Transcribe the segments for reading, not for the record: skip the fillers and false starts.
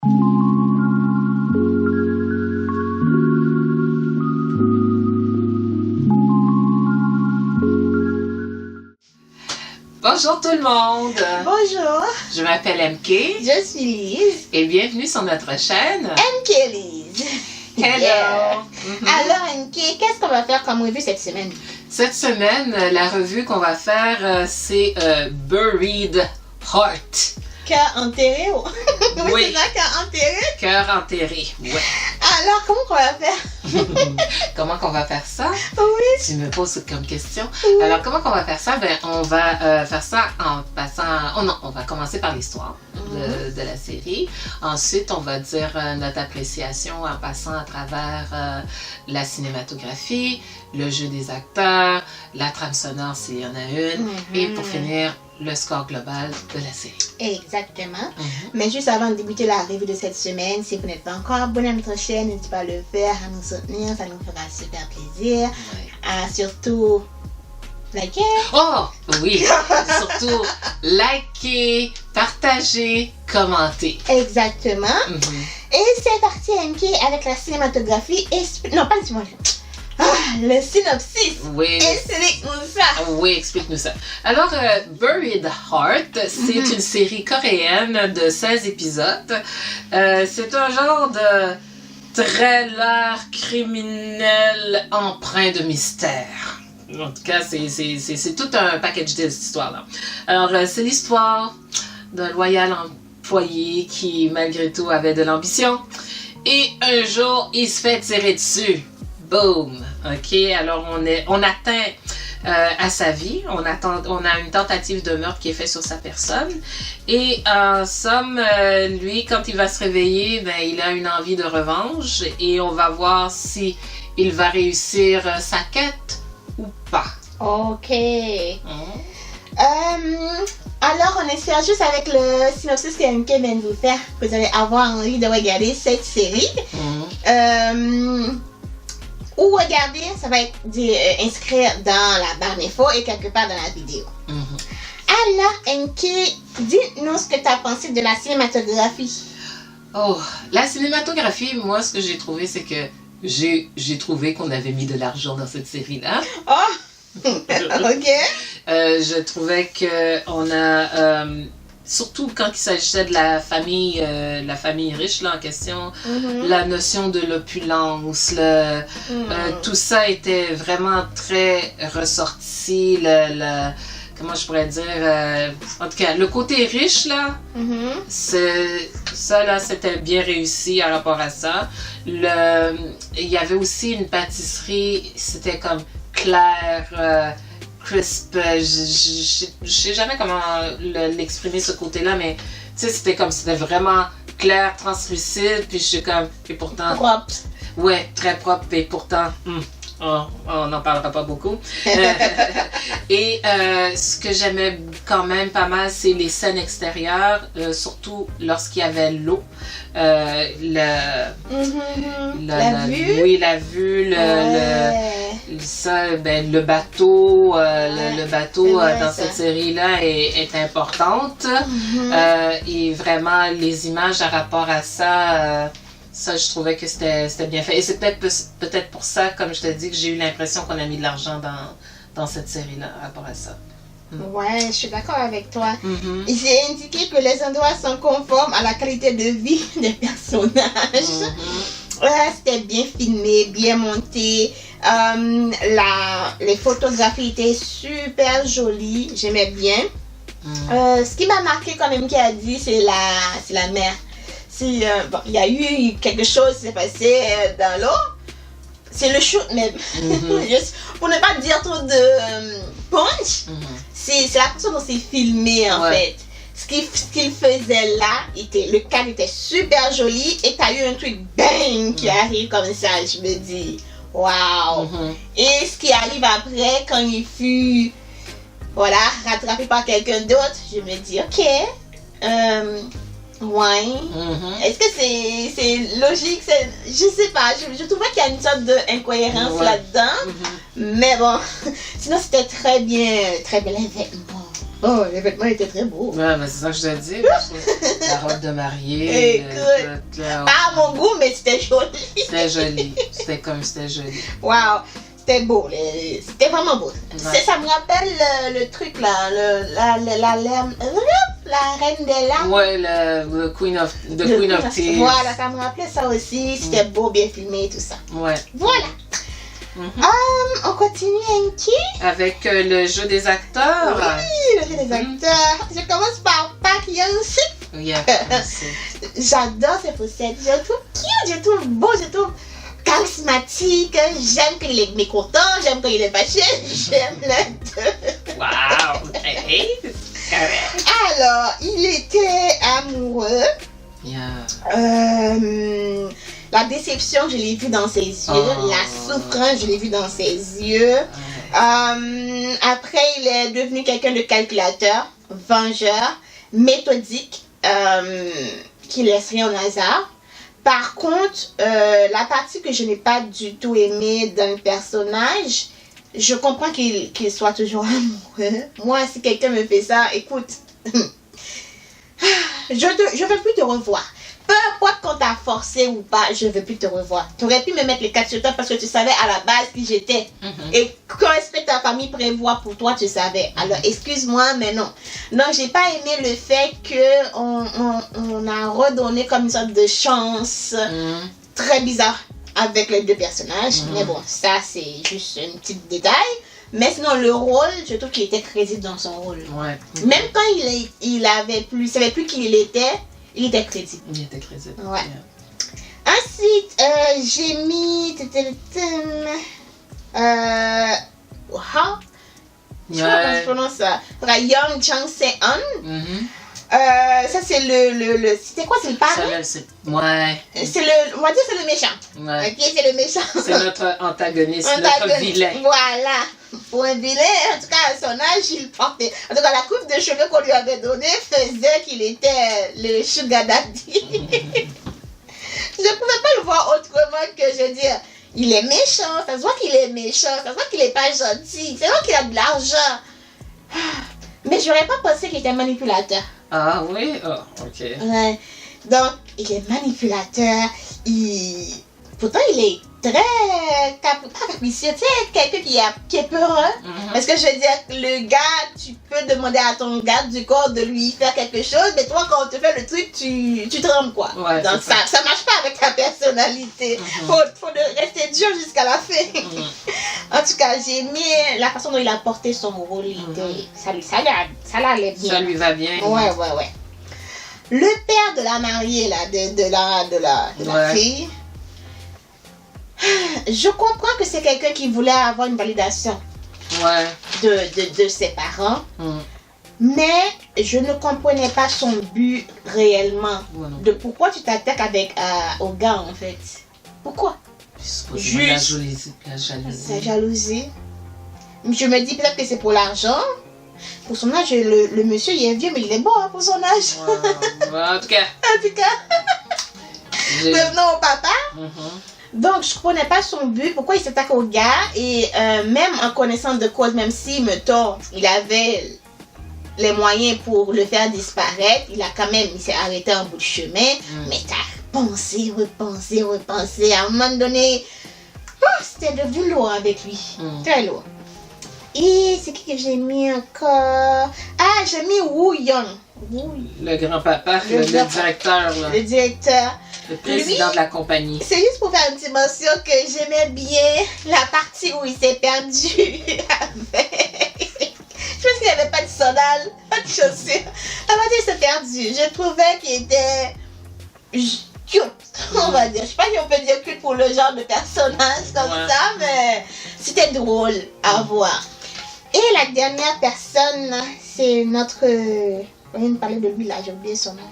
Bonjour tout le monde! Bonjour! Je m'appelle MK. Je suis Lise. Et bienvenue sur notre chaîne MK Lise. Hello! Yeah. Alors MK, qu'est-ce qu'on va faire comme revue cette semaine? Cette semaine, la revue qu'on va faire, c'est Buried Heart. Cœur enterré? Oui. C'est ça, cœur enterré? Cœur enterré, ouais. Alors, comment qu'on va faire? Comment qu'on va faire ça? Oui. Tu me poses comme question. Oui. Alors, comment qu'on va faire ça? Ben, on va faire ça en passant... Oh non, on va commencer par l'histoire de la série. Ensuite, on va dire notre appréciation en passant à travers la cinématographie, le jeu des acteurs, la trame sonore s'il y en a une, et pour finir, le score global de la série. Exactement. Mais juste avant de débuter la revue de cette semaine, si vous n'êtes pas encore abonné à notre chaîne, n'hésitez pas à le faire, à nous soutenir, ça nous fera super plaisir. Ouais. Surtout, liker. Oh, oui! Surtout, liker, partager, commenter. Exactement. Et c'est parti, MK, avec la cinématographie. Non, pas le cinématographie. Le synopsis. Oui. Explique-nous ça. Oui, explique-nous ça. Alors, Buried Heart, c'est une série coréenne de 16 épisodes. C'est un genre de thriller criminel empreint de mystère. En tout cas, c'est tout un package de cette histoire-là. Alors, c'est l'histoire d'un loyal employé qui, malgré tout, avait de l'ambition. Et un jour, il se fait tirer dessus. Boom! OK, alors on atteint à sa vie, on a une tentative de meurtre qui est faite sur sa personne. Et en somme, lui, quand il va se réveiller, ben, il a une envie de revanche et on va voir si il va réussir sa quête ou pas. Ok. Alors, on espère juste avec le synopsis que MK vient de vous faire que vous allez avoir envie de regarder cette série. Ou regarder, ça va être inscrire dans la barre d'infos et quelque part dans la vidéo. Alors, MK, dis-nous ce que tu as pensé de la cinématographie. Oh, la cinématographie, moi, ce que j'ai trouvé, c'est que j'ai trouvé qu'on avait mis de l'argent dans cette série-là. Oh! Ok. Je trouvais qu'on a... surtout quand il s'agissait de la famille riche là, en question, la notion de l'opulence, tout ça était vraiment très ressorti, comment je pourrais dire, en tout cas, le côté riche là, ça là, c'était bien réussi à rapport à ça. Il y avait aussi une pâtisserie, c'était comme clair, crisp, je sais jamais comment l'exprimer ce côté-là, mais tu sais, c'était vraiment clair, translucide, puis je suis comme, et pourtant... Propre. Ouais, très propre, et pourtant, on n'en parlera pas beaucoup. Et ce que j'aimais quand même pas mal, c'est les scènes extérieures, surtout lorsqu'il y avait l'eau. La vue. Oui, la vue, le bateau, le bateau dans cette série-là est importante. Et vraiment, les images à rapport à ça, ça, je trouvais que c'était bien fait. Et c'est peut-être pour ça, comme je te dis, que j'ai eu l'impression qu'on a mis de l'argent dans cette série-là à rapport à ça. Ouais, je suis d'accord avec toi. J'ai indiqué que les endroits sont conformes à la qualité de vie des personnages. C'était bien filmé, bien monté. Les photographies étaient super jolies. J'aimais bien. Ce qui m'a marqué quand même, qui a dit, c'est la mère. Si il y a eu quelque chose qui s'est passé dans l'eau, c'est le shoot même. Pour ne pas dire trop de punch, c'est la façon dont c'est filmé en fait. Ce qu'il faisait là, le cadre était super joli et t'as eu un truc bang qui arrive comme ça, je me dis waouh. Et ce qui arrive après quand il fut rattrapé par quelqu'un d'autre, je me dis ok. Est-ce que c'est logique? Je sais pas, je trouvais qu'il y a une sorte d'incohérence là-dedans. Mais bon, sinon c'était très bien les vêtements. Oh, les vêtements étaient très beaux. Ouais, mais c'est ça que je te dis. La robe de mariée. Écoute, pas à mon goût, mais c'était joli. C'était joli. C'était joli. Wow, c'était beau. C'était vraiment beau. Ouais. Ça me rappelle le truc là, la reine des larmes. Ouais, the Queen of Tears. Voilà, ça me rappelait ça aussi. C'était beau, bien filmé et tout ça. Ouais. Voilà. On continue avec qui? Avec le jeu des acteurs. Oui, le jeu des acteurs. Je commence par Park Hyung-sik. Oui, J'adore ses poussettes. Je le trouve cute, je le trouve beau, je le trouve charismatique. J'aime quand il est mécontent, j'aime quand il est fâché. J'aime les deux. Wow! Hey, Alors, il était amoureux. Yeah. La déception, je l'ai vue dans ses yeux. La souffrance, je l'ai vue dans ses yeux. Après, il est devenu quelqu'un de calculateur, vengeur, méthodique, qui laisse rien au hasard. Par contre, la partie que je n'ai pas du tout aimée d'un personnage, je comprends qu'il soit toujours amoureux. Moi, si quelqu'un me fait ça, écoute, je veux plus te revoir. Peu importe quand t'as forcé ou pas, je veux plus te revoir. Tu aurais pu me mettre les 4 sur toi parce que tu savais à la base qui j'étais. Et qu'est-ce que ta famille prévoit pour toi, tu savais. Alors, excuse-moi, mais non. Donc, j'ai pas aimé le fait qu'on a redonné comme une sorte de chance très bizarre avec les deux personnages. Mais bon, ça, c'est juste un petit détail. Mais sinon, le rôle, je trouve qu'il était crédible dans son rôle. Ouais. Même quand il savait plus qui il était crédible. Il était crédible. Ouais. Yeah. Ensuite, j'ai mis... Je sais pas comment je prononce ça. Young Jang-se-eun. Ça, c'est le... C'était quoi, c'est le parrain? Ouais. On va dire c'est le méchant. Ouais. Ok, c'est le méchant. C'est notre antagoniste, notre vilain. Voilà. Pour un vilain, en tout cas, à son âge, il portait... En tout cas, la coupe de cheveux qu'on lui avait donnée faisait qu'il était le sugar daddy. Je ne pouvais pas le voir autrement que, je veux dire, il est méchant. Ça se voit qu'il est méchant. Ça se voit qu'il n'est pas gentil. C'est vrai qu'il a de l'argent. Mais je n'aurais pas pensé qu'il était manipulateur. Ah oui? Oh, ok. Ouais. Donc, il est manipulateur. Pourtant, il est très pas capricieux. Tu sais, quelqu'un qui est peureux. Parce que je veux dire, le gars, tu peux demander à ton garde du corps de lui faire quelque chose, mais toi, quand on te fait le truc, tu trembles, quoi. Ouais, donc, ça marche pas avec ta personnalité. Faut rester dur jusqu'à la fin. En tout cas, j'ai aimé la façon dont il a porté son rôle. Ça l'allait bien. Ça lui va bien. Ouais. Le père de la mariée, là, de la fille, je comprends que c'est quelqu'un qui voulait avoir une validation de ses parents, mais je ne comprenais pas son but réellement. De pourquoi tu t'attaques au gars, en fait. Pourquoi? Juste la jalousie. Je me dis peut-être que c'est pour l'argent. Pour son âge, le monsieur il est vieux, mais il est bon pour son âge. En tout cas. Revenons au papa. Donc, je ne connais pas son but, pourquoi il s'attaque au gars. Et même en connaissant de cause, même si, mettons, il avait les moyens pour le faire disparaître, il s'est arrêté en bout de chemin. Mais t'as repensé. À un moment donné, c'était devenu lourd avec lui. Très lourd. Et c'est qui que j'ai mis encore? Ah, j'ai mis Woo Young. Le grand-papa, le directeur. Là. Le directeur. Le président de la compagnie. C'est juste pour faire une petite mention que j'aimais bien la partie où il s'est perdu avec... Je pense qu'il n'y avait pas de sandales, pas de chaussures. La partie où il s'est perdu. Je trouvais qu'il était cute, on va dire. Je ne sais pas si on peut dire cute pour le genre de personnage comme ça, mais c'était drôle à voir. Et la dernière personne, c'est notre... On vient de parler de lui là, j'ai oublié son nom.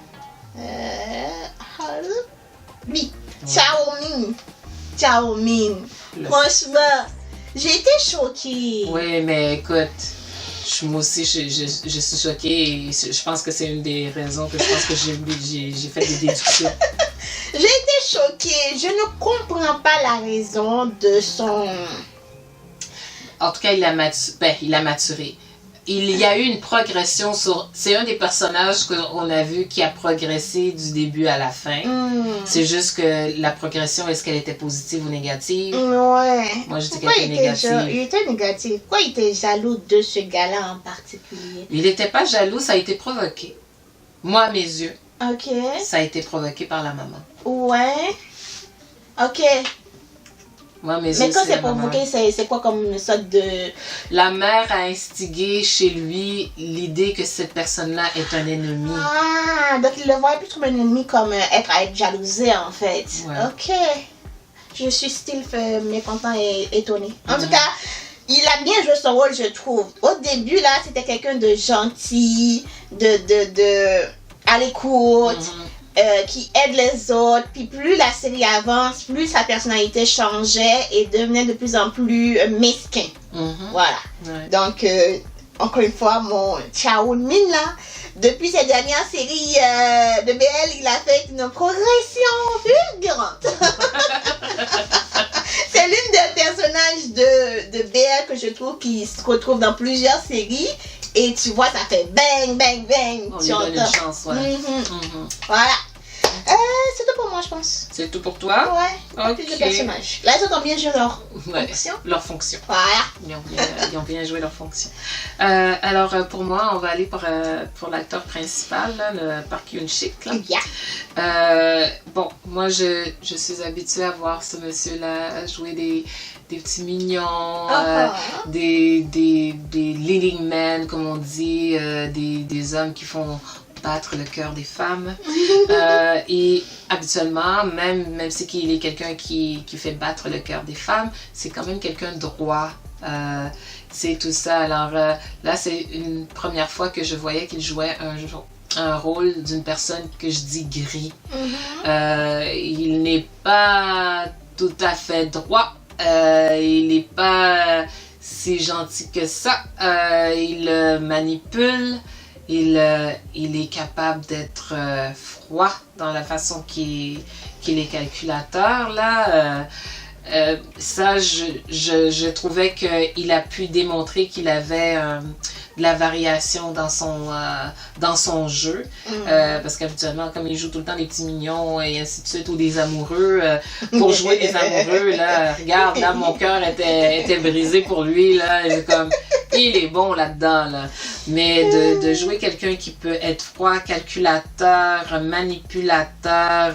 Lui, Chao Min. Franchement, j'ai été choquée. Oui, mais écoute, moi aussi, je suis choquée. Et je pense que c'est une des raisons que je pense que j'ai fait des déductions. J'ai été choquée. Je ne comprends pas la raison de son... En tout cas, il a maturé. il y a eu une progression sur... C'est un des personnages qu'on a vu qui a progressé du début à la fin. C'est juste que la progression, est-ce qu'elle était positive ou négative? Ouais. Moi, je dis qu'elle était négative. Il était négatif. Pourquoi il était jaloux de ce gars-là en particulier? Il n'était pas jaloux, ça a été provoqué. Moi, à mes yeux, Ok. ça a été provoqué par la maman. Ouais. Ok. Moi, à mes Mais yeux, quand c'est c'est la maman. provoqué, c'est quoi comme une sorte de... La mère a instigé chez lui l'idée que cette personne-là est un ennemi. Ah, donc il le voyait plus comme un ennemi, comme être à être jalousé en fait. Ouais. Ok. Je suis still mécontent et étonné. En tout cas, il a bien joué son rôle, je trouve. Au début, là, c'était quelqu'un de gentil, à l'écoute, qui aide les autres. Puis plus la série avance, plus sa personnalité changeait et devenait de plus en plus mesquin. Voilà. Ouais. Donc, encore une fois, mon Chao Min, là, depuis ces dernières séries de BL, il a fait une progression fulgurante. C'est l'une des personnages de BL que je trouve qui se retrouve dans plusieurs séries. Et tu vois, ça fait bang, bang, bang. On lui donne une chance, ouais. Voilà. C'est tout pour moi, je pense. C'est tout pour toi? Ouais, plus de personnages. Là, ils ont bien joué leur fonction. Leur fonction. Voilà. Ils ont bien joué leur fonction. Alors, pour moi, on va aller pour l'acteur principal, là, le Park Yoon-sik. Bon, moi, je suis habituée à voir ce monsieur-là jouer des petits mignons, des leading men, comme on dit, des hommes qui font battre le cœur des femmes. Et habituellement, même si il est quelqu'un qui fait battre le cœur des femmes, c'est quand même quelqu'un de droit. C'est tout ça. Alors là, c'est une première fois que je voyais qu'il jouait un rôle d'une personne que je dis gris. Il n'est pas tout à fait droit. Il n'est pas si gentil que ça. Il manipule. Il est capable d'être froid dans la façon qu'il est calculateur. Là, ça, je trouvais qu'il a pu démontrer qu'il avait de la variation dans son jeu. Parce qu'habituellement, comme il joue tout le temps des petits mignons et ainsi de suite, ou des amoureux, pour jouer des amoureux, là, regarde, là, mon cœur était brisé pour lui, là, j'ai comme... Il est bon là-dedans, là. Mais de jouer quelqu'un qui peut être froid, calculateur, manipulateur,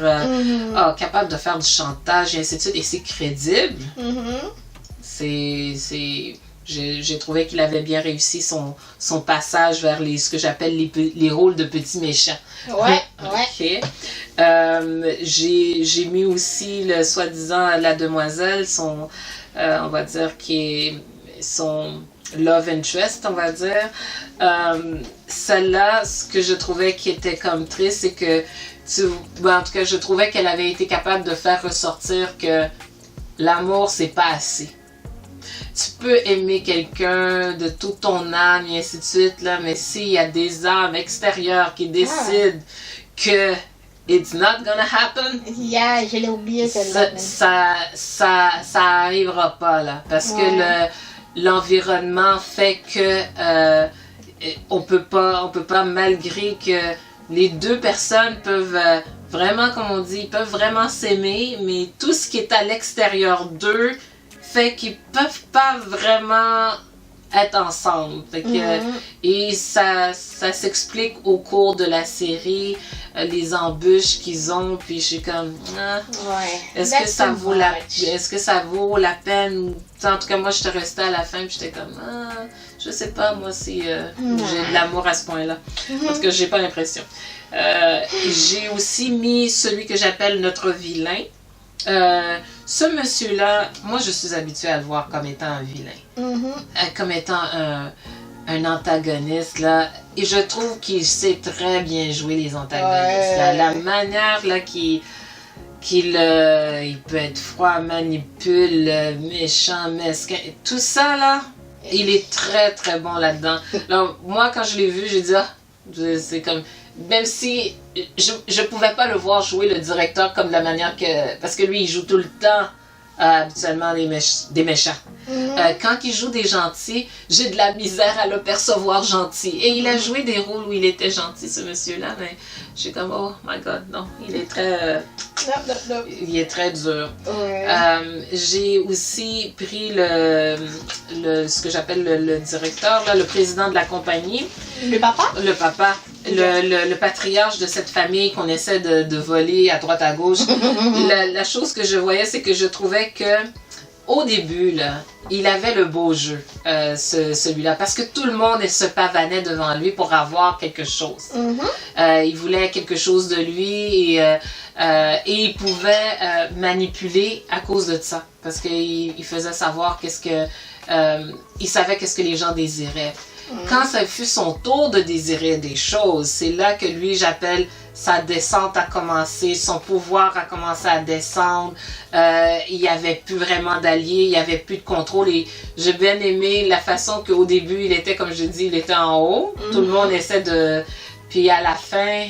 capable de faire du chantage et ainsi de suite, et c'est crédible, j'ai trouvé qu'il avait bien réussi son passage vers ce que j'appelle les rôles de petits méchants. Ouais. J'ai mis aussi, soi-disant, la demoiselle, on va dire, qui est son love interest, on va dire. Celle-là, ce que je trouvais qui était comme triste, c'est que, en tout cas, je trouvais qu'elle avait été capable de faire ressortir que l'amour, c'est pas assez. Tu peux aimer quelqu'un de toute ton âme et ainsi de suite, là, mais s'il y a des âmes extérieures qui décident que it's not gonna happen, je l'ai oublié celle-là. Ça arrivera pas, là, parce que l'environnement fait que on peut pas, malgré que les deux personnes peuvent vraiment, comme on dit, peuvent vraiment s'aimer, mais tout ce qui est à l'extérieur d'eux fait qu'ils peuvent pas vraiment être ensemble. Fait que, et ça s'explique au cours de la série, les embûches qu'ils ont, puis je suis comme, est-ce que ça vaut la peine? En tout cas, moi, je suis restée à la fin, puis j'étais comme, je sais pas, moi, si j'ai de l'amour à ce point-là. En tout cas, j'ai pas l'impression. J'ai aussi mis celui que j'appelle notre vilain. Ce monsieur-là, moi je suis habituée à le voir comme étant un vilain, comme étant un antagoniste, là, et je trouve qu'il sait très bien jouer les antagonistes. Là. La manière là qu'il il peut être froid, manipule, méchant, mesquin, tout ça là, il est très très bon là-dedans. Alors, moi quand je l'ai vu, j'ai dit c'est comme... Même si je pouvais pas le voir jouer le directeur comme de la manière que... Parce que lui, il joue tout le temps habituellement des méchants. Quand il joue des gentils, j'ai de la misère à le percevoir gentil. Et il a joué des rôles où il était gentil, ce monsieur-là, mais je suis comme, oh my God, non, il est très... il est très dur. Ouais. J'ai aussi pris ce que j'appelle le directeur, là, le président de la compagnie. Le papa? Le papa. Le patriarche de cette famille qu'on essaie de voler à droite à gauche. La chose que je voyais, c'est que je trouvais que au début, là, il avait le beau jeu, celui-là, parce que tout le monde se pavanait devant lui pour avoir quelque chose. Il voulait quelque chose de lui et il pouvait manipuler à cause de ça, parce qu'il faisait savoir il savait qu'est-ce que les gens désiraient. Quand ça fut son tour de désirer des choses, c'est là que lui, j'appelle sa descente a commencé, son pouvoir a commencé à descendre. Il n'y avait plus vraiment d'alliés, il n'y avait plus de contrôle. Et j'ai bien aimé la façon qu'au début, il était, comme je dis, il était en haut. Tout le monde essaie de... Puis à la fin,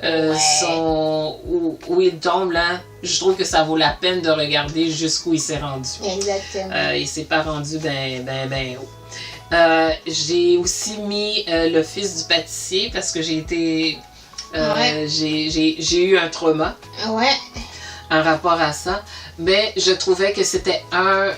où il tombe, là, je trouve que ça vaut la peine de regarder jusqu'où il s'est rendu. Exactement. Il s'est pas rendu ben haut. J'ai aussi mis le fils du pâtissier parce que j'ai eu un trauma en rapport à ça, mais je trouvais que c'était un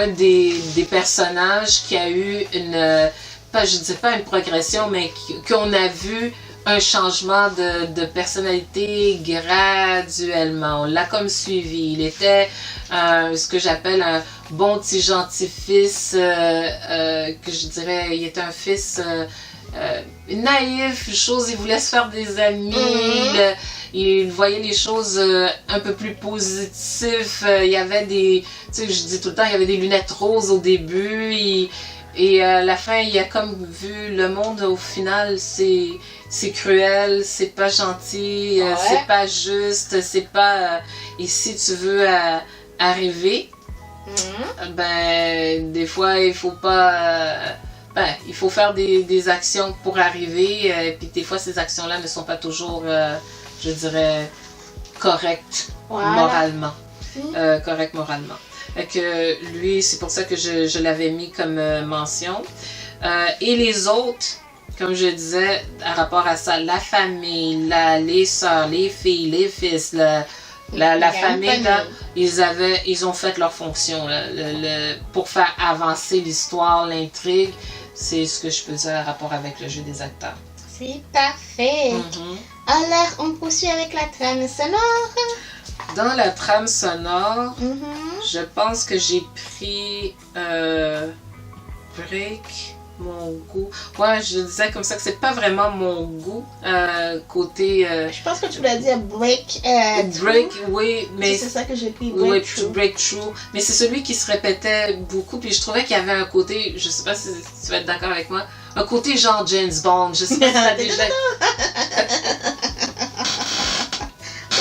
des personnages qui a eu je dis pas une progression, mais qu'on a vu un changement de personnalité graduellement. On l'a comme suivi. Il était ce que j'appelle un bon petit gentil fils, que je dirais, il était un fils naïf, il voulait se faire des amis, il voyait les choses un peu plus positives. Il y avait tu sais, je dis tout le temps, il y avait des lunettes roses au début, et à la fin, il a comme vu le monde, au final, c'est cruel, c'est pas gentil, c'est pas juste, c'est pas... et si tu veux arriver, ben, des fois, il faut pas... il faut faire des actions pour arriver, puis des fois, ces actions-là ne sont pas toujours, je dirais, correctes moralement. Correctes moralement. Que lui, c'est pour ça que je l'avais mis comme mention. Et les autres, comme je disais, à rapport à ça, la famille, les sœurs, les filles, les fils, la famille, là, ils ont fait leur fonction là, pour faire avancer l'histoire, l'intrigue. C'est ce que je peux dire en rapport avec le jeu des acteurs. C'est parfait. Alors, on poursuit avec la trame sonore. Dans la trame sonore, je pense que j'ai pris Break, mon goût. Ouais, je disais comme ça que c'est pas vraiment mon goût côté... Je pense que tu voulais dire Break. Break, oui, mais... C'est ça que j'ai pris, Breakthrough. Mais c'est celui qui se répétait beaucoup, puis je trouvais qu'il y avait un côté, je sais pas si tu vas être d'accord avec moi, un côté genre James Bond. Je sais pas si t'as déjà...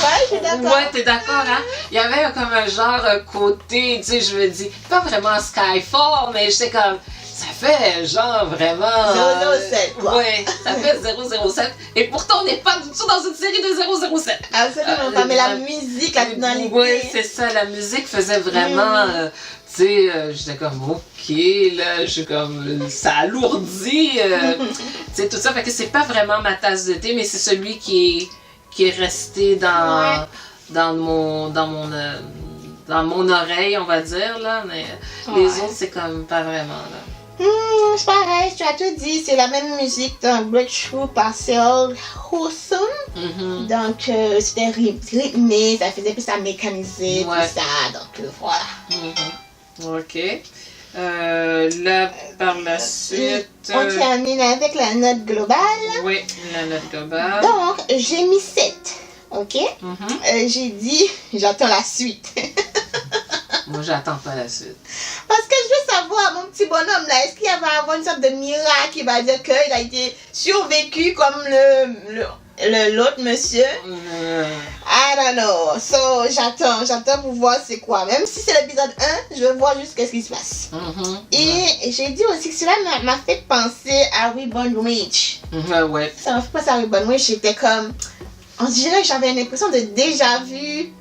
Ouais, je suis d'accord. Ouais, t'es d'accord, hein? Il y avait comme un genre côté, tu sais, je me dis, pas vraiment Skyfall, mais j'étais comme, ça fait genre vraiment... 007, quoi. Ouais, ça fait 007. Et pourtant, on n'est pas du tout dans une série de 007. Absolument pas, mais la musique, la tonalité... Oui, c'est ça, la musique faisait vraiment... tu sais, j'étais comme, ok, là, je suis comme, ça alourdit, tu sais, tout ça. Fait que c'est pas vraiment ma tasse de thé, mais c'est celui qui est resté dans mon oreille, on va dire, là, mais les autres, c'est comme pas vraiment, là. C'est pareil, tu as tout dit, c'est la même musique dans Breakthrough par Cyril Hawson. Donc, c'était rythmé, ça faisait plus à mécaniser, tout ça, donc voilà. Ok. Là, par la suite... On termine avec la note globale. Oui, la note globale. Donc, j'ai mis 7. Ok? J'ai dit, j'attends la suite. Moi, j'attends pas la suite. Parce que je veux savoir, mon petit bonhomme là, est-ce qu'il va y avoir une sorte de miracle qui va dire qu'il a été survécu comme l'autre monsieur? I don't know. So, j'attends pour voir c'est quoi. Même si c'est l'épisode 1, je veux voir juste qu'est-ce qui se passe. Et j'ai dit aussi que cela m'a fait penser à Reborn Witch. Ouais. Ça m'a fait penser à Reborn Witch. J'étais comme... On dirait que j'avais l'impression de déjà vu.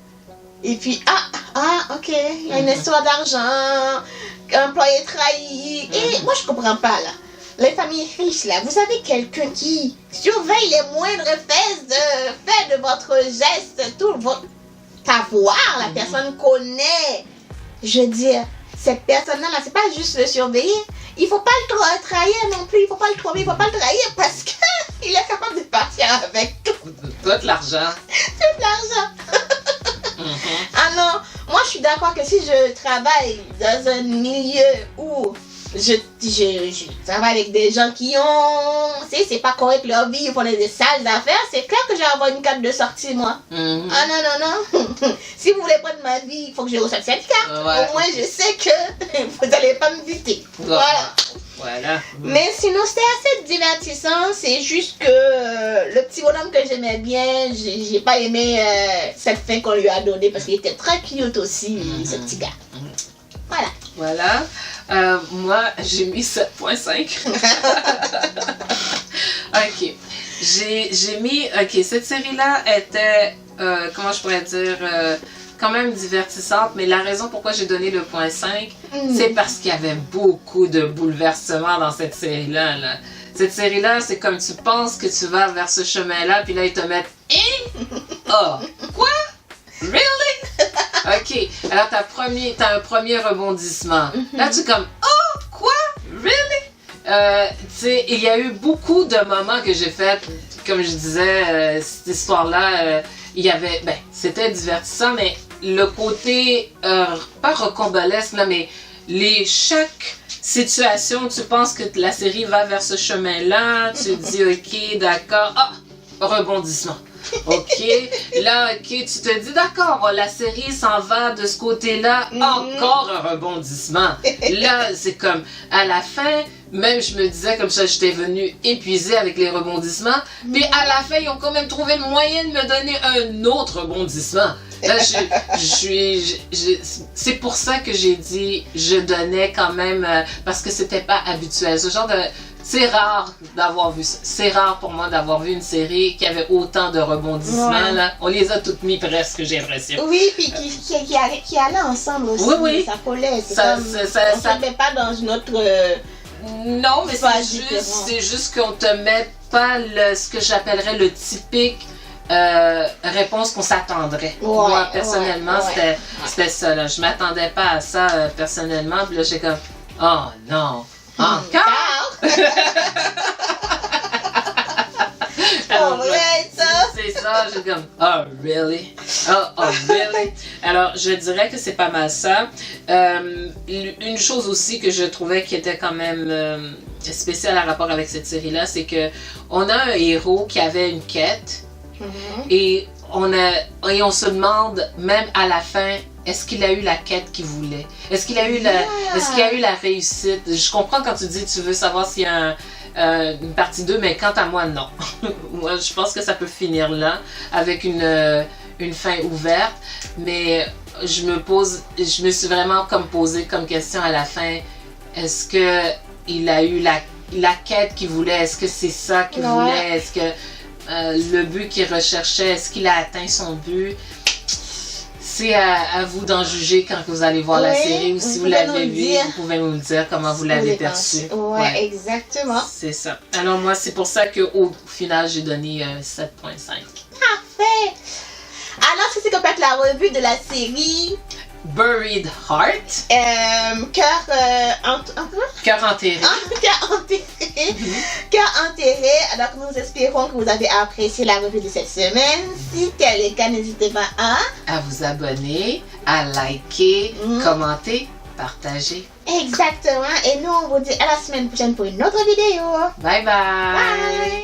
Et puis, ok, il y a une histoire d'argent employé trahi. Et moi, je comprends pas, là. Les familles riches, là, vous avez quelqu'un qui surveille les moindres faits de votre geste, tout votre avoir. La personne connaît. Je veux dire, cette personne-là, c'est pas juste le surveiller. Il faut pas le trahir non plus. Il faut pas le tromper, il faut pas le trahir parce qu'il est capable de partir avec tout. Tout l'argent. Tout l'argent. Ah non, moi je suis d'accord que si je travaille dans un milieu où je travaille avec des gens qui ont, c'est pas correct leur vie, ils font des sales affaires, c'est clair que je vais avoir une carte de sortie, moi. Ah non. Si vous voulez prendre ma vie, il faut que je ressorte cette carte. Ouais. Au moins, je sais que vous n'allez pas me buter. Voilà. Mais sinon, c'était assez divertissant. C'est juste que le petit bonhomme que j'aimais bien, j'ai pas aimé cette fin qu'on lui a donnée parce qu'il était très cute aussi, ce petit gars. Voilà. Moi, j'ai mis 7.5. Ok. J'ai mis... Ok, cette série-là était... comment je pourrais dire... quand même divertissante, mais la raison pourquoi j'ai donné le point 5, c'est parce qu'il y avait beaucoup de bouleversements dans cette série-là. Là. Cette série-là, c'est comme tu penses que tu vas vers ce chemin-là, puis là, ils te mettent « Oh! Quoi? Really? » Ok, alors t'as un premier rebondissement. Là, tu es comme « Oh! Quoi? Really? » Tu sais, il y a eu beaucoup de moments que j'ai fait, comme je disais, cette histoire-là, il y avait, c'était divertissant, mais le côté, pas rocambolesque, là, mais chaque situation, tu penses que la série va vers ce chemin-là, tu dis, ok, d'accord, rebondissement. Ok, là, ok, tu te dis, d'accord, la série s'en va de ce côté-là, encore un rebondissement. Là, c'est comme, à la fin, même je me disais comme ça, j'étais venue épuisée avec les rebondissements, puis à la fin, ils ont quand même trouvé le moyen de me donner un autre rebondissement. Là, c'est pour ça que j'ai dit, je donnais quand même, parce que c'était pas habituel. Ce genre de... C'est rare d'avoir vu ça. C'est rare pour moi d'avoir vu une série qui avait autant de rebondissements. Là. On les a toutes mis presque, j'ai l'impression. Oui, puis qui allaient ensemble aussi. Oui. Ça collait. Ça ne pas dans une autre... non, mais c'est juste qu'on te met pas ce que j'appellerais le typique réponse qu'on s'attendrait. Moi, personnellement, c'était ça. Là. Je m'attendais pas à ça, personnellement. Puis là, j'ai comme, oh non, encore? Alors, c'est ça, j'ai comme, oh really? Oh really? Alors, je dirais que c'est pas mal ça. Une chose aussi que je trouvais qui était quand même spéciale à rapport avec cette série-là, c'est que on a un héros qui avait une quête et on se demande, même à la fin, est-ce qu'il a eu la quête qu'il voulait? Est-ce qu'il a eu la réussite? Je comprends quand tu dis tu veux savoir s'il y a une partie 2, mais quant à moi, non. Moi, je pense que ça peut finir là, avec une fin ouverte, mais je me suis vraiment posé comme question à la fin, est-ce que il a eu la quête qu'il voulait? Est-ce que c'est ça qu'il voulait? Est-ce que le but qu'il recherchait, est-ce qu'il a atteint son but? C'est à vous d'en juger quand vous allez voir la série, ou si vous l'avez vu, vous pouvez nous le dire comment vous l'avez perçu. Ouais, exactement. C'est ça. Alors moi, c'est pour ça qu'au final, j'ai donné 7.5. Parfait! Alors, c'est complète la revue de la série Buried Heart. Cœur enterré. Cœur enterré. Alors, nous espérons que vous avez apprécié la revue de cette semaine. Si tel est le cas, n'hésitez pas à vous abonner, à liker, commenter, partager. Exactement. Et nous, on vous dit à la semaine prochaine pour une autre vidéo. Bye bye. Bye.